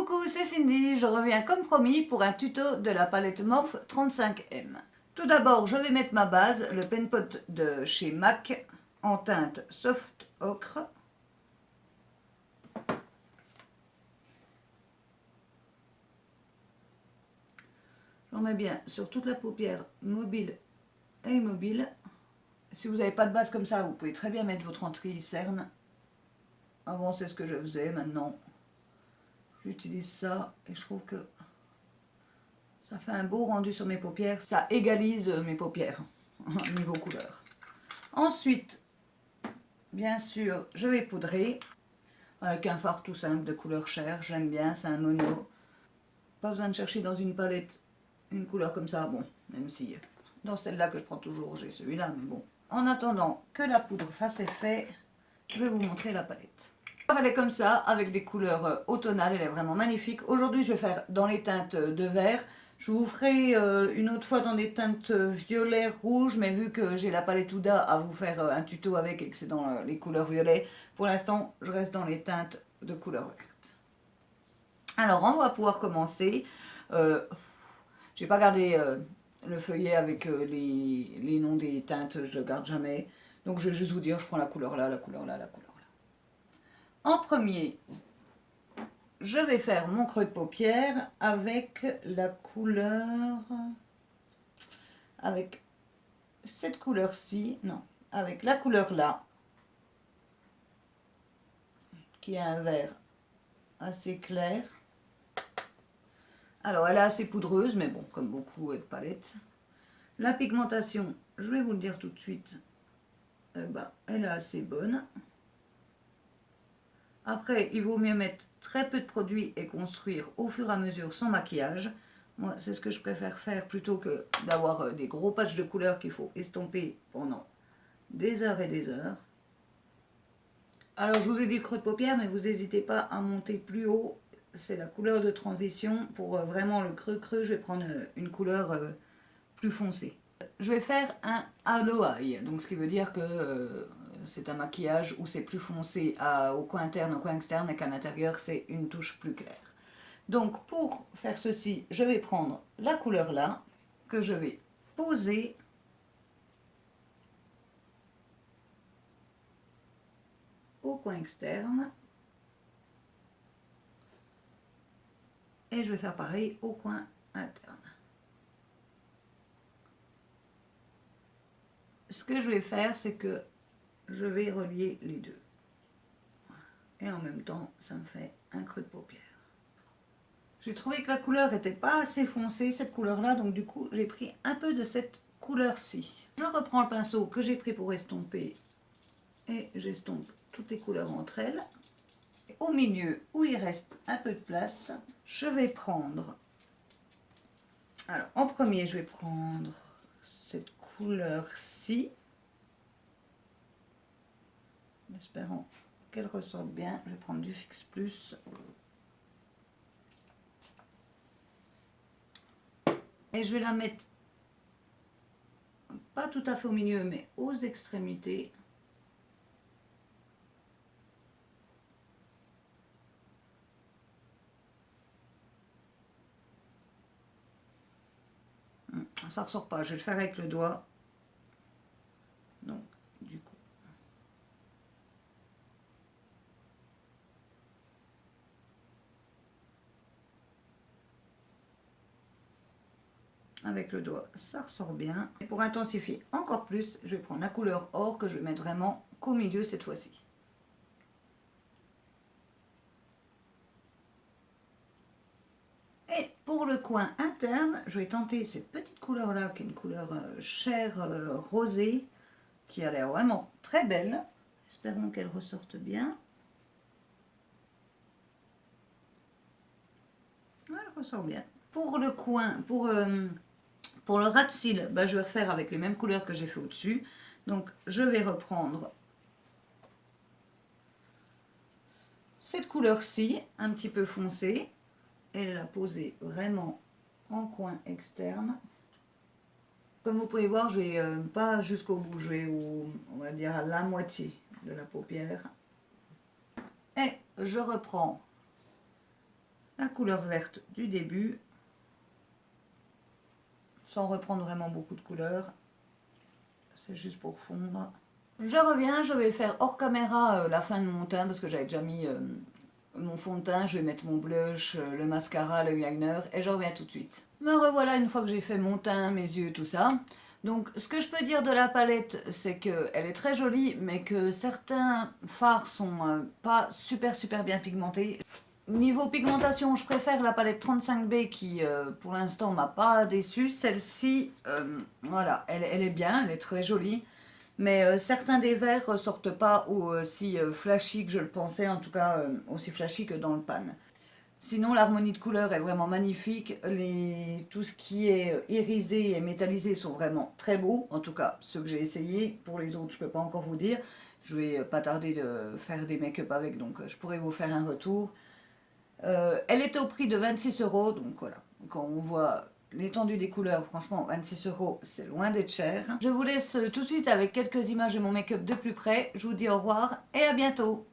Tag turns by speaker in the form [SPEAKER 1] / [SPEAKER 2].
[SPEAKER 1] Coucou, c'est Cindy, je reviens comme promis pour un tuto de la palette Morphe 35M. Tout d'abord, je vais mettre ma base, le pen pot de chez MAC en teinte Soft Ocre. J'en mets bien sur toute la paupière mobile et immobile. Si vous n'avez pas de base comme ça, vous pouvez très bien mettre votre anti-cerne. Avant, c'est ce que je faisais, maintenant j'utilise ça et je trouve que ça fait un beau rendu sur mes paupières. Ça égalise mes paupières, niveau couleur. Ensuite, bien sûr, je vais poudrer avec un fard tout simple de couleur chair. J'aime bien, c'est un mono. Pas besoin de chercher dans une palette une couleur comme ça. Bon, même si dans celle-là que je prends toujours, j'ai celui-là, mais bon. En attendant que la poudre fasse effet, je vais vous montrer la palette. Elle est comme ça, avec des couleurs automnales, elle est vraiment magnifique. Aujourd'hui, je vais faire dans les teintes de vert. Je vous ferai une autre fois dans des teintes violet, rouge, mais vu que j'ai la palette Huda à vous faire un tuto avec et que c'est dans les couleurs violet, pour l'instant, je reste dans les teintes de couleur verte. Alors, on va pouvoir commencer. J'ai pas gardé le feuillet avec les noms des teintes, je le garde jamais. Donc, je vais juste vous dire, je prends la couleur là, la couleur là, la couleur là. En premier, je vais faire mon creux de paupière avec la couleur, avec cette couleur-ci, non, avec la couleur là, qui est un vert assez clair. Alors, elle est assez poudreuse, mais bon, comme beaucoup de palettes. La pigmentation, je vais vous le dire tout de suite, elle est assez bonne. Après, il vaut mieux mettre très peu de produits et construire au fur et à mesure son maquillage. Moi, c'est ce que je préfère faire plutôt que d'avoir des gros patchs de couleurs qu'il faut estomper pendant des heures et des heures. Alors, je vous ai dit le creux de paupière, mais vous n'hésitez pas à monter plus haut. C'est la couleur de transition. Pour vraiment le creux, je vais prendre une couleur plus foncée. Je vais faire un hollow eye, donc ce qui veut dire que c'est un maquillage où c'est plus foncé au coin interne, au coin externe, et qu'à l'intérieur c'est une touche plus claire. Donc pour faire ceci, je vais prendre la couleur là, que je vais poser au coin externe, et je vais faire pareil au coin interne. Ce que je vais faire, c'est que je vais relier les deux. Et en même temps, ça me fait un creux de paupière. J'ai trouvé que la couleur n'était pas assez foncée, cette couleur-là, donc du coup, j'ai pris un peu de cette couleur-ci. Je reprends le pinceau que j'ai pris pour estomper et j'estompe toutes les couleurs entre elles. Et au milieu, où il reste un peu de place, je vais prendre... Alors, en premier, je vais prendre cette couleur-ci. En espérant qu'elle ressorte bien, je vais prendre du Fix Plus. Et je vais la mettre, pas tout à fait au milieu, mais aux extrémités. Ça ressort pas, je vais le faire avec le doigt. Donc, du coup. Avec le doigt, ça ressort bien. Et pour intensifier encore plus, je vais prendre la couleur or que je vais mettre vraiment qu'au milieu cette fois-ci. Et pour le coin interne, je vais tenter cette petite couleur-là, qui est une couleur chair rosée, qui a l'air vraiment très belle. Espérons qu'elle ressorte bien. Elle ressort bien. Pour le coin, pour le ras de cils, je vais refaire avec les mêmes couleurs que j'ai fait au-dessus. Donc je vais reprendre cette couleur-ci, un petit peu foncée, et la poser vraiment en coin externe. Comme vous pouvez voir, je vais pas jusqu'au bout, je vais on va dire à la moitié de la paupière. Et je reprends la couleur verte du début, sans reprendre vraiment beaucoup de couleurs. C'est juste pour fondre. Je reviens, je vais faire hors caméra la fin de mon teint parce que j'avais déjà mis mon fond de teint. Je vais mettre mon blush, le mascara, le liner et je reviens tout de suite. Me revoilà une fois que j'ai fait mon teint, mes yeux, tout ça. Donc ce que je peux dire de la palette, c'est qu'elle est très jolie, mais que certains fards sont pas super bien pigmentés. Niveau pigmentation, je préfère la palette 35B qui, pour l'instant, m'a pas déçue. Celle-ci, voilà, elle est bien, elle est très jolie. Mais certains des verres ressortent pas aussi flashy que je le pensais, en tout cas aussi flashy que dans le pan. Sinon, l'harmonie de couleurs est vraiment magnifique. Tout ce qui est irisé et métallisé sont vraiment très beaux. En tout cas, ceux que j'ai essayé. Pour les autres, je peux pas encore vous dire. Je vais pas tarder de faire des make-up avec, donc je pourrais vous faire un retour. Elle était au prix de 26 €, donc voilà. Quand on voit l'étendue des couleurs, franchement, 26 €, c'est loin d'être cher. Je vous laisse tout de suite avec quelques images de mon make-up de plus près. Je vous dis au revoir et à bientôt.